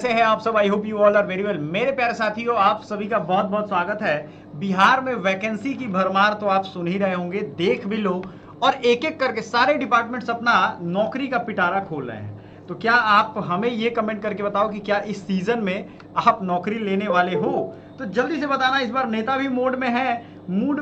कैसे हैं आप सब। I hope you all are very well. मेरे प्यारे साथियों, आप सभी का बहुत बहुत स्वागत है। बिहार में वैकेंसी की भरमार तो आप सुन ही रहे होंगे, देख भी लो। और एक एक करके सारे डिपार्टमेंट्स अपना नौकरी का पिटारा खोल रहे हैं। तो क्या आप हमें ये कमेंट करके बताओ कि क्या इस सीजन में आप नौकरी लेने वाले हो? तो जल्दी से बताना। इस बार नेता भी मूड में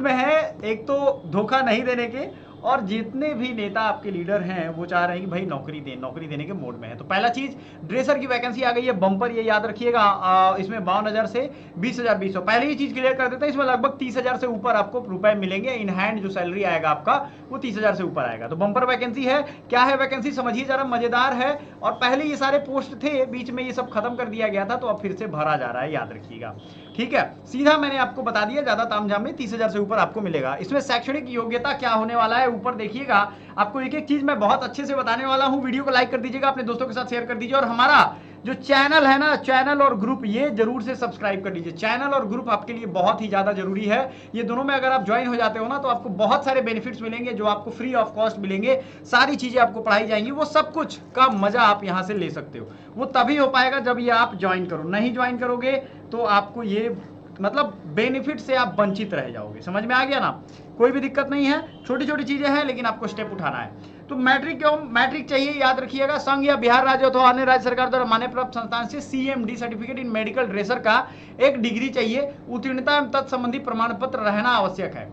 है। एक तो धोखा नहीं देने के, और जितने भी नेता आपके लीडर हैं वो चाह रहे हैं कि भाई नौकरी देने के मोड में है। तो पहला चीज, ड्रेसर की वैकेंसी आ गई है बम्पर, ये याद रखिएगा। इसमें 52,000 से 20,000 20 पहले ही चीज क्लियर कर देते हैं। इसमें लगभग 30,000 से ऊपर आपको रुपए मिलेंगे। इन हैंड जो सैलरी आएगा आपका वो 30,000 से ऊपर आएगा। तो बम्पर वैकेंसी है। क्या है वैकेंसी समझिए जरा, मजेदार है। और पहले ये सारे पोस्ट थे, बीच में ये सब खत्म कर दिया गया था, तो अब फिर से भरा जा रहा है, याद रखिएगा। ठीक है, सीधा मैंने आपको बता दिया, ज्यादा तामझाम में 30,000 से ऊपर आपको मिलेगा। इसमें शैक्षणिक योग्यता क्या होने वाला है ऊपर देखिएगा। आपको एक एक चीज मैं बहुत अच्छे से बताने वाला हूं। वीडियो को लाइक कर दीजिएगा, अपने दोस्तों के साथ शेयर कर दीजिए, और हमारा जो चैनल है ना, चैनल और ग्रुप, ये जरूर से सब्सक्राइब कर लीजिए। चैनल और ग्रुप आपके लिए बहुत ही ज्यादा जरूरी है। ये दोनों में अगर आप ज्वाइन हो जाते हो ना, तो आपको बहुत सारे बेनिफिट्स मिलेंगे जो आपको फ्री ऑफ कॉस्ट मिलेंगे। सारी चीजें आपको पढ़ाई जाएंगी, वो सब कुछ का मजा आप यहां से ले सकते हो। वो तभी हो पाएगा जब ये आप ज्वाइन करो। नहीं ज्वाइन करोगे तो आपको ये मतलब बेनिफिट से आप वंचित रह जाओगे। समझ में आ गया ना? कोई भी दिक्कत नहीं है, छोटी छोटी चीजें हैं, लेकिन आपको स्टेप उठाना है। तो मैट्रिक क्यों मैट्रिक चाहिए, याद रखिएगा। संघ या बिहार राज्य अथवा अन्य राज्य सरकार द्वारा मान्य प्राप्त संस्थान से CMD certificate in medical dresser का एक डिग्री चाहिए। उत्तीर्णता एवं तत्संबंधी प्रमाण पत्र रहना आवश्यक है।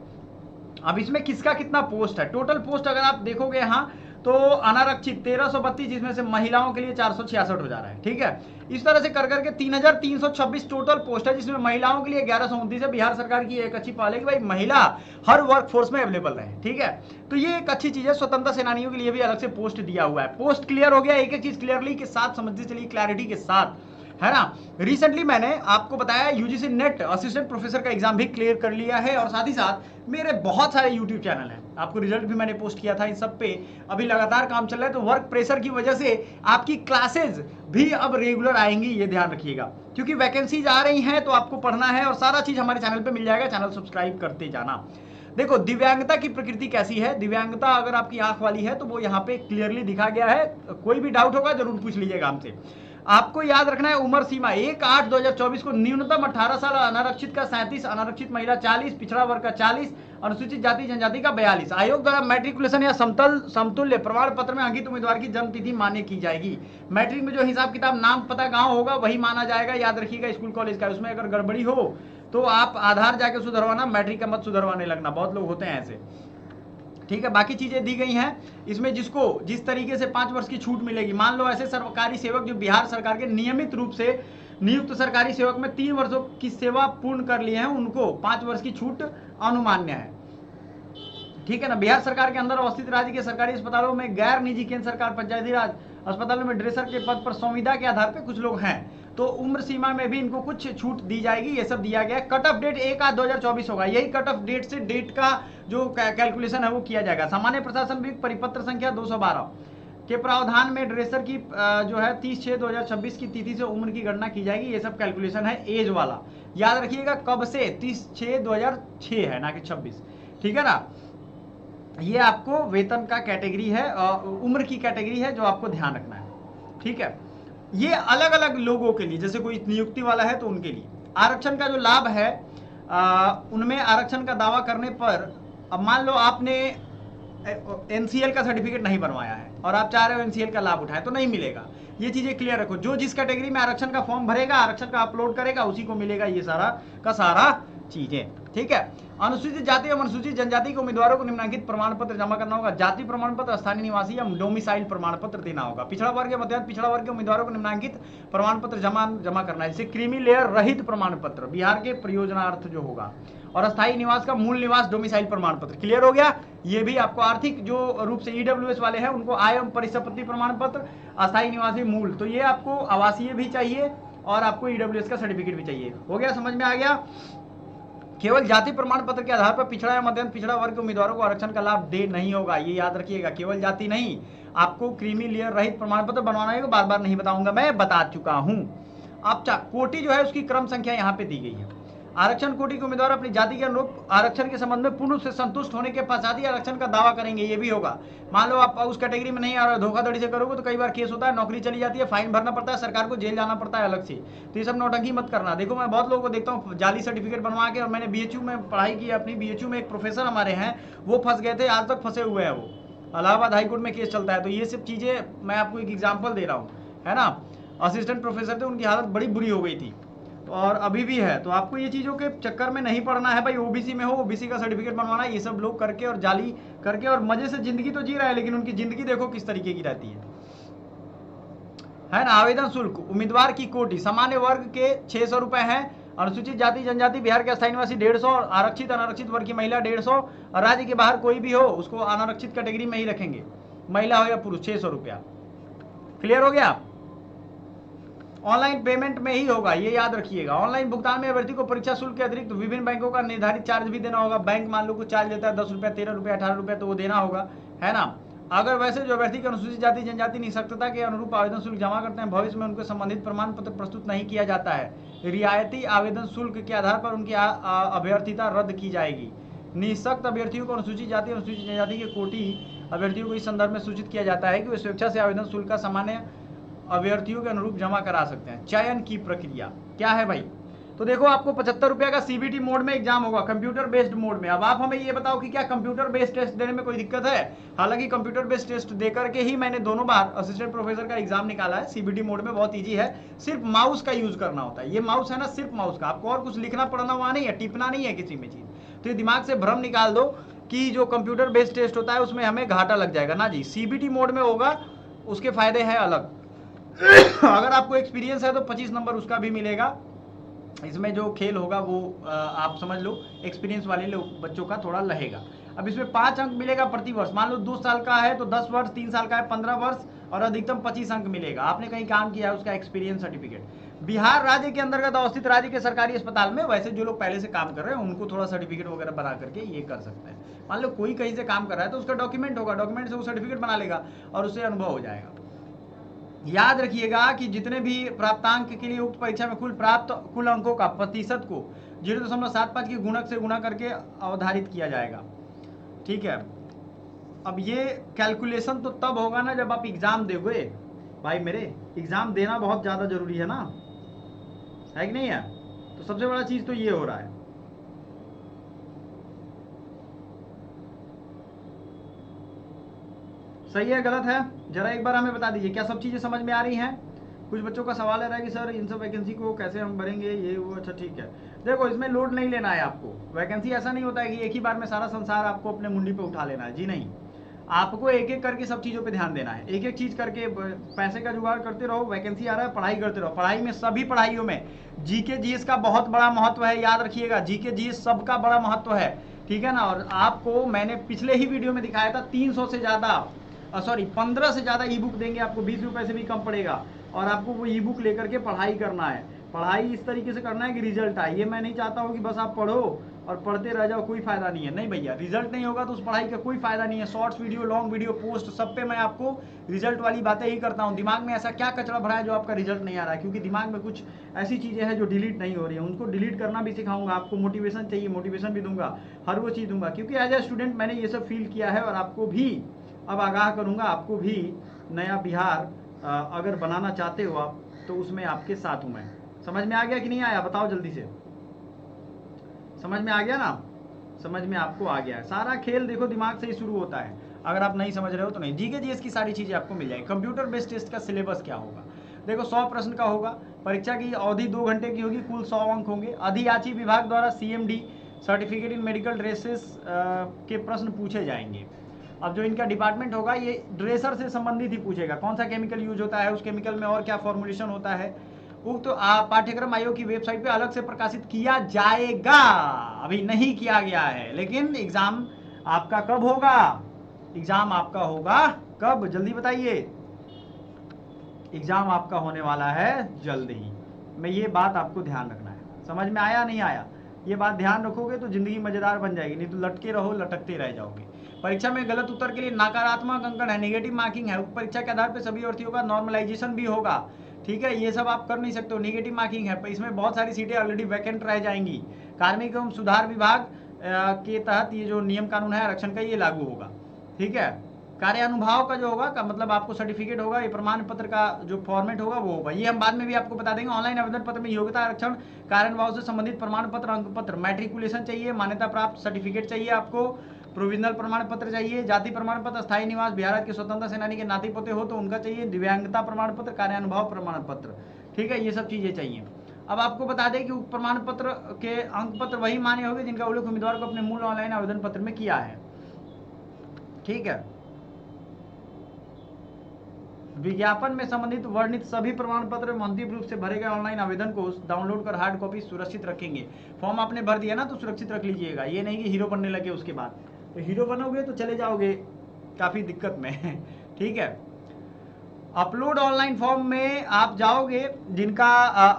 अब इसमें किसका कितना पोस्ट है? टोटल पोस्ट अगर आप देखोगे यहाँ तो अनारक्षित 1332, जिसमें से महिलाओं के लिए 466 हो जा रहा है। ठीक है, इस तरह से कर करके 3,326 टोटल पोस्ट है, जिसमें महिलाओं के लिए 1129 है। बिहार सरकार की एक अच्छी पहल है कि भाई महिला हर वर्क फोर्स में अवेलेबल रहे। ठीक है, तो ये एक अच्छी चीज है। स्वतंत्रता सेनानियों के लिए भी अलग से पोस्ट दिया हुआ है। पोस्ट क्लियर हो गया, एक एक चीज क्लियरली के साथ समझते चलिए, क्लैरिटी के साथ, है ना। रिसेंटली मैंने आपको बताया UGC नेट असिस्टेंट प्रोफेसर का एग्जाम भी क्लियर कर लिया है, और साथ ही साथ मेरे बहुत सारे यूट्यूब चैनल हैं। आपको रिजल्ट भी मैंने पोस्ट किया था, इन सब पे अभी लगातार काम चल रहा है। तो वर्क प्रेशर की वजह से आपकी क्लासेज भी अब रेगुलर आएंगी, ये ध्यान रखिएगा। क्योंकि वैकेंसीज आ रही हैं तो आपको पढ़ना है, और सारा चीज हमारे चैनल पे मिल जाएगा। चैनल सब्सक्राइब करते जाना। देखो, दिव्यांगता की प्रकृति कैसी है। दिव्यांगता अगर आपकी आंख वाली है तो वो यहाँ पे क्लियरली दिखा गया है। कोई भी डाउट होगा जरूर पूछ लीजिएगा हमसे। आपको याद रखना है उम्र सीमा 1/8/2024 को न्यूनतम 18 साल, अनारक्षित का 37, अनारक्षित महिला 40, पिछड़ा वर्ग का 40, अनुसूचित जाति जनजाति का 42। आयोग द्वारा मैट्रिकुलेशन या समतुल्य प्रमाण पत्र में अंकित उम्मीदवार की जन्म तिथि मान्य की जाएगी। मैट्रिक में जो हिसाब किताब नाम पता गांव होगा वही माना जाएगा, याद रखिएगा। स्कूल कॉलेज का उसमें अगर गड़बड़ी हो तो आप आधार जाके सुधरवाना, मैट्रिक का मत सुधरवाने लगना। बहुत लोग होते हैं ऐसे। ठीक है, बाकी चीजें दी गई हैं इसमें। जिसको जिस तरीके से 5 वर्ष की छूट मिलेगी, मान लो ऐसे सरकारी सेवक जो बिहार सरकार के नियमित रूप से नियुक्त सरकारी सेवक में 3 वर्षों की सेवा पूर्ण कर लिए हैं, उनको 5 वर्ष की छूट अनुमान्य है। ठीक है ना। बिहार सरकार के अंदर अवस्थित राज्य के सरकारी अस्पतालों में, गैर निजी केंद्र सरकार पंचायती राज अस्पतालों में ड्रेसर के पद पर संविदा के आधार पर कुछ लोग हैं, तो उम्र सीमा में भी इनको कुछ छूट दी जाएगी। ये सब दिया गया है। कट ऑफ डेट 1/8/2024 होगा। यही कट ऑफ डेट से डेट का जो कैलकुलेशन है वो किया जाएगा। सामान्य प्रशासन विभाग परिपत्र संख्या 212 के प्रावधान में ड्रेसर की जो है 30/6/2026 की तिथि से उम्र की गणना की जाएगी। ये सब कैलकुलेशन है एज वाला, याद रखिएगा। कब से? 30/6/2006 है, ना कि 26। ठीक है ना। ये आपको वेतन का कैटेगरी है, उम्र की कैटेगरी है, जो आपको ध्यान रखना है। ठीक है, ये अलग अलग लोगों के लिए, जैसे कोई नियुक्ति वाला है तो उनके लिए। आरक्षण का जो लाभ है, उनमें आरक्षण का दावा करने पर, अब मान लो आपने NCL का सर्टिफिकेट नहीं बनवाया है और आप चाह रहे हो NCL का लाभ उठाए, तो नहीं मिलेगा। ये चीजें क्लियर रखो। जो जिस कैटेगरी में आरक्षण का फॉर्म भरेगा, आरक्षण का अपलोड करेगा, उसी को मिलेगा ये सारा का सारा चीजें। ठीक है। अनुसूचित जाति एवं अनुसूचित जनजाति के उम्मीदवारों को निम्नलिखित प्रमाण पत्र जमा करना होगा। जाति प्रमाण पत्र, स्थानीय निवासी या डोमिसाइल प्रमाण पत्र देना होगा। पिछड़ा वर्ग या मध्यम पिछड़ा वर्ग के उम्मीदवारों को निम्नलिखित प्रमाण पत्र जमा करना है, जैसे क्रीमी लेयर रहित प्रमाण पत्र, बिहार के प्रयोजनार्थ जो होगा, और अस्थायी निवास का मूल निवास डोमिसाइल प्रमाण पत्र। क्लियर हो गया। ये भी आपको आर्थिक जो रूप से EWS वाले हैं उनको आय एवं परिसंपत्ति प्रमाण पत्र, अस्थायी निवासी मूल, तो ये आपको आवासीय भी चाहिए और आपको EWS का सर्टिफिकेट भी चाहिए। हो गया, समझ में आ गया। केवल जाति प्रमाण पत्र के आधार पर पिछड़ा या मध्यम पिछड़ा वर्ग के उम्मीदवारों को आरक्षण का लाभ दे नहीं होगा, ये याद रखिएगा। केवल जाति नहीं, आपको क्रीमी लेयर रहित प्रमाण पत्र बनवाना है। बार बार नहीं बताऊंगा, मैं बता चुका हूं। अब कोटि जो है उसकी क्रम संख्या यहाँ पे दी गई है। आरक्षण कोटि के उम्मीदवार अपनी जाति के अनुरूप आरक्षण के संबंध में पूर्ण रूप से संतुष्ट होने के पश्चात ही आरक्षण का दावा करेंगे। ये भी होगा। मान लो आप उस कैटेगरी में नहीं आ रहे, धोखाधड़ी से करोगे तो कई बार केस होता है, नौकरी चली जाती है, फाइन भरना पड़ता है, सरकार को जेल जाना पड़ता है अलग से। तो ये सब नौटंकी मत करना। देखो मैं बहुत लोगों को देखता हूँ जाली सर्टिफिकेट बनवा के, और मैंने बीएचयू में पढ़ाई की अपनी, बीएचयू में एक प्रोफेसर हमारे हैं, वो फंस गए थे, आज तक फंसे हुए हैं, वो इलाहाबाद हाईकोर्ट में केस चलता है। तो ये सब चीजें मैं आपको एक एग्जाम्पल दे रहा हूँ, है ना। असिस्टेंट प्रोफेसर थे, उनकी हालत बड़ी बुरी हो गई थी और अभी भी है। तो आपको ये चीज़ों के चक्कर में नहीं पड़ना है भाई। ओबीसी में हो, ओबीसी का सर्टिफिकेट बनवाना, ये सब लोग करके और जाली करके और मजे से जिंदगी तो जी रहा है, लेकिन उनकी जिंदगी देखो किस तरीके की रहती है ना। आवेदन शुल्क, उम्मीदवार की कोटि सामान्य वर्ग के 600 रुपए है, अनुसूचित जाति जनजाति बिहार के अस्थायी निवासी 150, आरक्षित अनारक्षित वर्ग की महिला 150, और राज्य के बाहर कोई भी हो उसको अनारक्षित कैटेगरी में ही रखेंगे, महिला हो या पुरुष, 600 रुपया। क्लियर हो गया। ऑनलाइन पेमेंट में ही होगा, ये याद रखिएगा। ऑनलाइन भुगतान में अभ्यर्थी को परीक्षा शुल्क के अतिरिक्त विभिन्न बैंकों का निर्धारित चार्ज भी देना होगा। बैंक मान लो कुछ चार्ज लेता है 10 रुपया, 13 रुपया, 18 रुपया, तो वो देना होगा, है ना। अगर वैसे जो अभ्यर्थी की अनुसूचित जाति जनजाति निःशक्तता के अनुरूप आवेदन शुल्क जमा करते हैं, भविष्य में उनको संबंधित प्रमाण पत्र प्रस्तुत नहीं किया जाता है, रियायती आवेदन शुल्क के आधार पर उनकी अभ्यर्थिता रद्द की जाएगी। निःशक्त अभ्यर्थियों को अनुसूचित जाति अनुसूचित जनजाति के कोटि अभ्यर्थियों को इस संदर्भ में सूचित किया जाता है कि वे स्वेच्छा से आवेदन शुल्क का सामान्य अभ्यर्थियों के अनुरूप जमा करा सकते हैं। चयन की प्रक्रिया क्या है भाई, तो देखो आपको 75 रुपया का सीबीटी मोड में एग्जाम होगा, कंप्यूटर बेस्ड मोड में। अब आप हमें ये बताओ कि क्या कंप्यूटर बेस्ड टेस्ट देने में कोई दिक्कत है। हालांकि कंप्यूटर बेस्ड टेस्ट देकर के ही मैंने दोनों बार असिस्टेंट प्रोफेसर का एग्जाम निकाला है। सीबीटी मोड में बहुत ईजी है, सिर्फ माउस का यूज करना होता है। ये माउस है ना, सिर्फ माउस का, आपको और कुछ लिखना पढ़ना वहां नहीं है, टिपना नहीं है किसी में चीज। तो ये दिमाग से भ्रम निकाल दो कि जो कंप्यूटर बेस्ड टेस्ट होता है उसमें हमें घाटा लग जाएगा ना जी। सीबीटी मोड में होगा, उसके फायदे हैं अलग। अगर आपको एक्सपीरियंस है तो 25 नंबर उसका भी मिलेगा। इसमें जो खेल होगा वो आप समझ लो एक्सपीरियंस वाले लोग बच्चों का थोड़ा रहेगा। अब इसमें 5 अंक मिलेगा प्रति वर्ष। मान लो 2 साल का है तो 10 वर्ष, 3 साल का है 15 वर्ष, और अधिकतम 25 अंक मिलेगा। आपने कहीं काम किया है उसका एक्सपीरियंस सर्टिफिकेट। बिहार राज्य के अंतर्गत अवस्थित राज्य के सरकारी अस्पताल में, वैसे जो लोग पहले से काम कर रहे हैं उनको थोड़ा सर्टिफिकेट वगैरह बना करके ये कर सकते हैं। मान लो कोई कहीं से काम कर रहा है तो उसका डॉक्यूमेंट होगा, डॉक्यूमेंट से वो सर्टिफिकेट बना लेगा और उससे अनुभव हो जाएगा। याद रखिएगा कि जितने भी प्राप्तांक के लिए उक्त परीक्षा में कुल अंकों का प्रतिशत को 0.75 के गुणक से गुणा करके अवधारित किया जाएगा। ठीक है। अब ये कैलकुलेशन तो तब होगा ना जब आप एग्जाम दोगे भाई मेरे। एग्जाम देना बहुत ज्यादा जरूरी है ना, है कि नहीं है। तो सबसे बड़ा चीज तो ये हो रहा है। सही है गलत है, जरा एक बार हमें बता दीजिए, क्या सब चीजें समझ में आ रही हैं। कुछ बच्चों का सवाल है कि सर इन सब वैकेंसी को कैसे हम भरेंगे, ये वो। अच्छा ठीक है, देखो इसमें लोड नहीं लेना है आपको। वैकेंसी ऐसा नहीं होता है कि एक ही बार में सारा संसार आपको अपने मुंडी पे उठा लेना है, जी नहीं। आपको एक एक करके सब चीजों पे ध्यान देना है, एक एक चीज करके पैसे का जुगाड़ करते रहो। वैकेंसी आ रहा है, पढ़ाई करते रहो। पढ़ाई में, सभी पढ़ाइयों में जीके जीएस का बहुत बड़ा महत्व है, याद रखिएगा। जीके जीएस सबका बड़ा महत्व है, ठीक है ना। और आपको मैंने पिछले ही वीडियो में दिखाया था 300 से ज्यादा 15 से ज्यादा ई बुक देंगे आपको, 20 रुपए से भी कम पड़ेगा। और आपको वो ई बुक लेकर के पढ़ाई करना है। पढ़ाई इस तरीके से करना है कि रिजल्ट आए। ये मैं नहीं चाहता हूँ कि बस आप पढ़ो और पढ़ते रह जाओ, कोई फायदा नहीं है। नहीं भैया, रिजल्ट नहीं होगा तो उस पढ़ाई का कोई फायदा नहीं है। Shorts video, long video, post, सब पे मैं आपको रिजल्ट वाली बातें ही करता हूँ। दिमाग में ऐसा क्या कचरा भरा है जो आपका रिजल्ट नहीं आ रहा है, क्योंकि दिमाग में कुछ ऐसी चीजें हैं जो डिलीट नहीं हो रही है। उनको डिलीट करना भी सिखाऊंगा आपको। मोटिवेशन चाहिए, मोटिवेशन भी दूंगा, हर वो चीज दूंगा, क्योंकि एज ए स्टूडेंट मैंने ये सब फील किया है। और आपको भी अब आगाह करूंगा, आपको भी नया बिहार अगर बनाना चाहते हो आप तो उसमें आपके साथ हूं मैं। समझ में आ गया कि नहीं आया, बताओ जल्दी से। समझ में आ गया ना, समझ में आपको आ गया है। सारा खेल देखो दिमाग से ही शुरू होता है। अगर आप नहीं समझ रहे हो तो नहीं। जीके जीएस की सारी चीजें आपको मिल जाएगी। कंप्यूटर बेस्ड टेस्ट का सिलेबस क्या होगा, देखो 100 प्रश्न का होगा। परीक्षा की अवधि 2 घंटे की होगी, कुल 100 अंक होंगे। अधियाची विभाग द्वारा CMD certificate in medical dresses के प्रश्न पूछे जाएंगे। अब जो इनका डिपार्टमेंट होगा ये ड्रेसर से संबंधित ही पूछेगा, कौन सा केमिकल यूज होता है, उस केमिकल में और क्या फॉर्मुलेशन होता है। उक्त पाठ्यक्रम आयोग की वेबसाइट पे अलग से प्रकाशित किया जाएगा, अभी नहीं किया गया है। लेकिन एग्जाम आपका कब होगा, एग्जाम आपका होगा कब, जल्दी बताइए। एग्जाम आपका होने वाला है जल्द ही। मैं ये बात आपको ध्यान रखना है। समझ में आया नहीं आया, ये बात ध्यान रखोगे तो जिंदगी मजेदार बन जाएगी, नहीं तो लटके रहो, लटकते रह जाओगे। परीक्षा में गलत उत्तर के लिए नकारात्मक अंकन है, नेगेटिव मार्किंग है। परीक्षा के आधार पर सभी अभ्यर्थियों का नॉर्मलाइजेशन भी होगा, ठीक है। ये सब आप कर नहीं सकते हो, नेगेटिव मार्किंग है। इसमें बहुत सारी सीटें ऑलरेडी वैकेंट रह जाएंगी, कार्मिक एवं सुधार विभाग के तहत ये जो नियम कानून है आरक्षण का ये लागू होगा। ठीक है, कार्यानुभाव का जो होगा का मतलब आपको सर्टिफिकेट होगा, ये प्रमाण पत्र का जो फॉर्मेट होगा वो होगा, ये हम बाद में भी आपको बता देंगे। ऑनलाइन आवेदन पत्र में योग्यता, आरक्षण, कार्यानुभाव से संबंधित प्रमाण पत्र, अंक पत्र, मैट्रिकुलेशन चाहिए, मान्यता प्राप्त सर्टिफिकेट चाहिए आपको, प्रोविजनल प्रमाण पत्र चाहिए, जाति प्रमाण पत्र, स्थायी निवास, बिहार के स्वतंत्रता सेनानी के नाती पोते हो तो उनका चाहिए, दिव्यांगता प्रमाण पत्र, कार्यानुभव प्रमाण पत्र। ठीक है, ये सब चीजें चाहिए। अब आपको बता दें कि प्रमाण पत्र के अंक पत्र वही मान्य होंगे जिनका उल्लेख उम्मीदवार को अपने मूल ऑनलाइन आवेदन पत्र में किया है। ठीक है, विज्ञापन में संबंधित वर्णित सभी प्रमाण पत्र अंतिम रूप से भरे गए ऑनलाइन आवेदन को डाउनलोड कर हार्ड कॉपी सुरक्षित रखेंगे। फॉर्म आपने भर दिया ना तो सुरक्षित रख लीजिएगा, ये नहीं कि हीरो बनने लगे उसके बाद, तो हीरो बनोगे तो चले जाओगे काफी दिक्कत में। ठीक है, अपलोड ऑनलाइन फॉर्म में आप जाओगे जिनका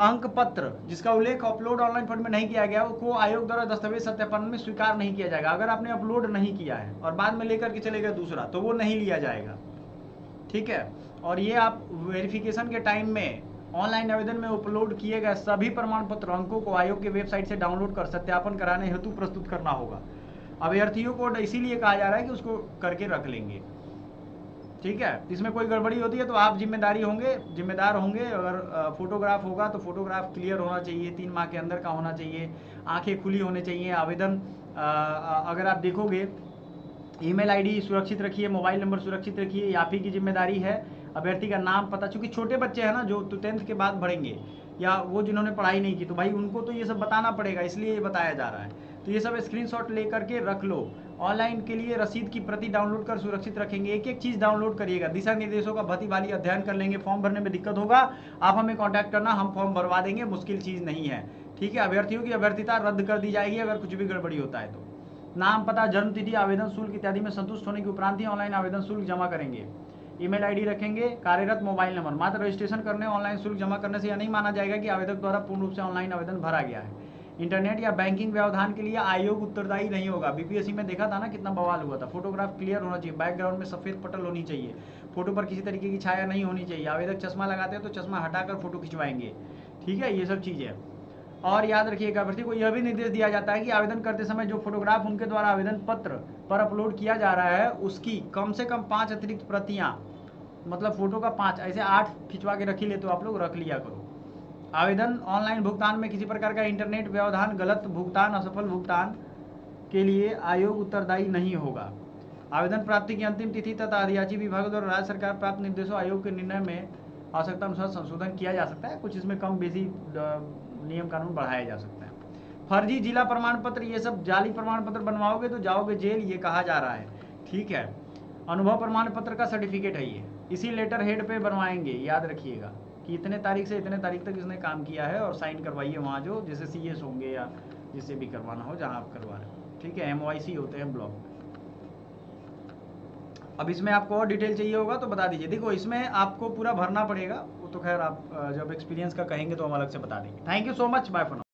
अंक पत्र जिसका उल्लेख अपलोड ऑनलाइन फॉर्म में नहीं किया गया को आयोग द्वारा दस्तावेज सत्यापन में स्वीकार नहीं किया जाएगा। अगर आपने अपलोड नहीं किया है और बाद में लेकर के चले गए दूसरा तो वो नहीं लिया जाएगा। ठीक है, और ये आप वेरिफिकेशन के टाइम में ऑनलाइन आवेदन में अपलोड किए गए सभी प्रमाण पत्र अंकों को आयोग के वेबसाइट से डाउनलोड कर सत्यापन कराने हेतु प्रस्तुत करना होगा। अभ्यर्थियों को इसीलिए कहा जा रहा है कि उसको करके रख लेंगे। ठीक है, इसमें कोई गड़बड़ी होती है तो आप जिम्मेदार होंगे। अगर फोटोग्राफ होगा तो फोटोग्राफ क्लियर होना चाहिए, 3 माह के अंदर का होना चाहिए, आंखें खुली होनी चाहिए। आवेदन अगर आप देखोगे ईमेल आईडी सुरक्षित रखिए, मोबाइल नंबर सुरक्षित रखिए, आप ही की जिम्मेदारी है। अभ्यर्थी का नाम पता, चूंकि छोटे बच्चे हैं ना जो 10th के बाद भरेंगे या वो जिन्होंने पढ़ाई नहीं की तो भाई उनको तो ये सब बताना पड़ेगा, इसलिए ये बताया जा रहा है। तो ये सब स्क्रीनशॉट लेकर के रख लो। ऑनलाइन के लिए रसीद की प्रति डाउनलोड कर सुरक्षित रखेंगे। एक एक चीज डाउनलोड करिएगा, दिशा निर्देशों का भली भांति अध्ययन कर लेंगे। फॉर्म भरने में दिक्कत होगा आप हमें कॉन्टैक्ट करना, हम फॉर्म भरवा देंगे, मुश्किल चीज नहीं है। ठीक है, अभ्यर्थियों की अभ्यर्थिता रद्द कर दी जाएगी अगर कुछ भी गड़बड़ी होता है तो। नाम, पता, जन्म तिथि, आवेदन शुल्क इत्यादि में संतुष्ट होने के उपरांत ही ऑनलाइन आवेदन शुल्क जमा करेंगे। ईमेल आईडी रखेंगे, कार्यरत मोबाइल नंबर। मात्र रजिस्ट्रेशन करने ऑनलाइन शुल्क जमा करने से यह नहीं माना जाएगा कि आवेदक द्वारा पूर्ण रूप से ऑनलाइन आवेदन भरा गया है। इंटरनेट या बैंकिंग व्यवधान के लिए आयोग उत्तरदायी नहीं होगा। बीपीएससी में देखा था ना कितना बवाल हुआ था। फोटोग्राफ क्लियर होना चाहिए, बैकग्राउंड में सफेद पटल होनी चाहिए, फोटो पर किसी तरीके की छाया नहीं होनी चाहिए। आवेदक चश्मा लगाते हैं तो चश्मा हटाकर फोटो खिंचवाएंगे। ठीक है, ये सब चीजें। और याद रखिएगा अभ्यर्थी को यह भी निर्देश दिया जाता है कि आवेदन करते समय जो फोटोग्राफ उनके द्वारा आवेदन पत्र पर अपलोड किया जा रहा है उसकी कम से कम 5 अतिरिक्त प्रतियां, मतलब फोटो का 5, ऐसे 8 खिंचवा के रख ही ले तो आप लोग रख लिया करो। आवेदन ऑनलाइन भुगतान में किसी प्रकार का इंटरनेट व्यवधान, गलत भुगतान, असफल भुगतान के लिए आयोग उत्तरदायी नहीं होगा। आवेदन प्राप्ति की अंतिम तिथि तथा अधियाची विभागों द्वारा राज्य सरकार प्राप्त निर्देशों आयोग के निर्णय में आवश्यकता अनुसार संशोधन किया जा सकता है। कुछ इसमें कम बेसी नियम कानून बढ़ाया जा सकता है। फर्जी जिला प्रमाण पत्र, ये सब जाली प्रमाण पत्र बनवाओगे तो जाओगे जेल, ये कहा जा रहा है। ठीक है, अनुभव प्रमाण पत्र का सर्टिफिकेट है ये, इसी लेटर हेड पे बनवाएंगे। याद रखिएगा कि इतने तारीख से इतने तारीख तक इसने काम किया है और साइन करवाइए वहाँ जो जैसे सीएस होंगे या जिससे भी करवाना हो जहाँ आप करवा रहे हो। ठीक है, MYC होते हैं ब्लॉक। अब इसमें आपको और डिटेल चाहिए होगा तो बता दीजिए। देखो इसमें आपको पूरा भरना पड़ेगा, वो तो खैर आप जब एक्सपीरियंस का कहेंगे तो हम अलग से बता देंगे। Thank you so much, bye for now.